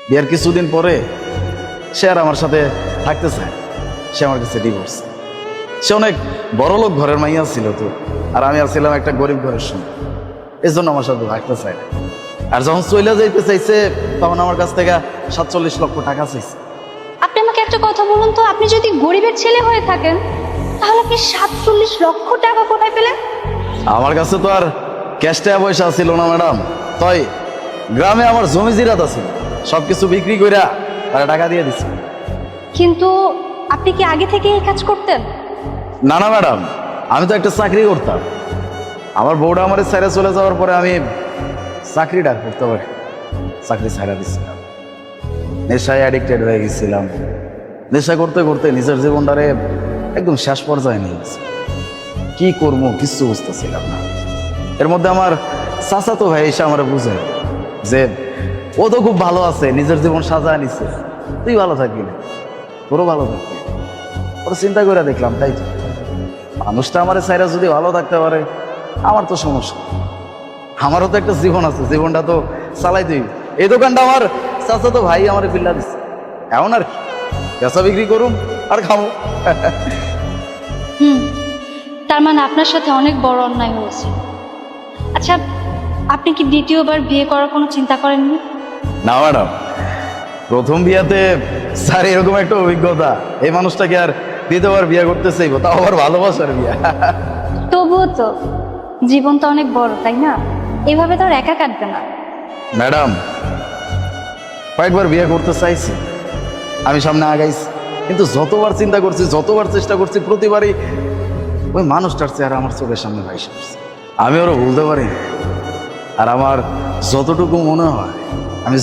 বিয়ের কিছুদিন পরে সে আর আমার সাথে থাকতে চায়। সে আমার কাছে ডিভোর্স। সে অনেক বড় লোক ঘরের মাইয়া ছিল তো, আর আমি ছিলাম একটা গরিব ঘরের সঙ্গে, এই জন্য আমার সাথে থাকতে চায় না। আর যখন চলে যাইতে চাইছে তখন আমার কাছ থেকে 47 লক্ষ টাকা চাইছে। আপনি আমাকে একটা কথা বলুন তো, আপনি যদি গরিবের ছেলে হয়ে থাকেন তাহলে আপনি 47 লক্ষ টাকা কোথায় পেলেন? আমার কাছে তো আর ক্যাশ টাকা পয়সা ছিল না ম্যাডাম, তাই গ্রামে আমার জমি জিরাত আছে, সবকিছু বিক্রি কইরা তারা টাকা দিয়ে দিচ্ছে। কিন্তু আপনি কি আগে থেকে এই কাজ করতেন? না না ম্যাডাম, আমি তো একটা চাকরি করতাম। আমার বউটা আমার ছেড়ে চলে যাওয়ার পরে আমি চাকরিটা আর করতে পারি, চাকরি ছাড়া দিচ্ছিলাম। নেশায় অ্যাডিক্টেড হয়ে গেছিলাম। নেশা করতে করতে নিজের জীবনটারে একদম শেষ পর্যায়ে নিয়ে গেছি। কি করবো কিচ্ছু বুঝতেছিলাম না। এর মধ্যে আমার চাচাতো ভাই এসে আমার বুঝে যে ও তো খুব ভালো আছে, নিজের জীবন সাজায় নিচ্ছে, তুই ভালো থাকবি না, তোরও ভালো থাকবি। ওরা চিন্তা করে দেখলাম তাই তো, মানুষটা আমার চাইরা যদি ভালো থাকতে পারে আমার তো সমস্যা, আমারও তো একটা জীবন আছে, জীবনটা তো চালাই তুই। এই দোকানটা আমার চাচা তো ভাই আমার বিল্লা দিচ্ছে, এমন আর কি পেঁচা বিক্রি করুম আর খাবো। তার মানে আপনার সাথে অনেক বড় অন্যায় হয়েছে। আচ্ছা, আপনি কি দ্বিতীয়বার বিয়ে করার কোনো চিন্তা করেননি? না ম্যাডাম, প্রথম বিয়াতে স্যার এরকম একটা অভিজ্ঞতা, এই মানুষটাকে আর দ্বিতীয়বার বিয়ে করতে চাইবো, তাও আবার ভালোবাসার বিয়া। তবুও তো জীবন তো অনেক বড়, তাই না? এভাবে তো আর একা কাটবে না। ম্যাডাম, কয়েকবার বিয়ে করতে চাইছি, আমি সামনে আগাইছি, কিন্তু যতবার চিন্তা করছি, যতবার চেষ্টা করছি, প্রতিবারই ওই মানুষটার চেহারা আমার চোখের সামনে ভাইসে আসছে। আমি ওরা ভুলতে পারি, আর আমার যতটুকু মনে হয় আমি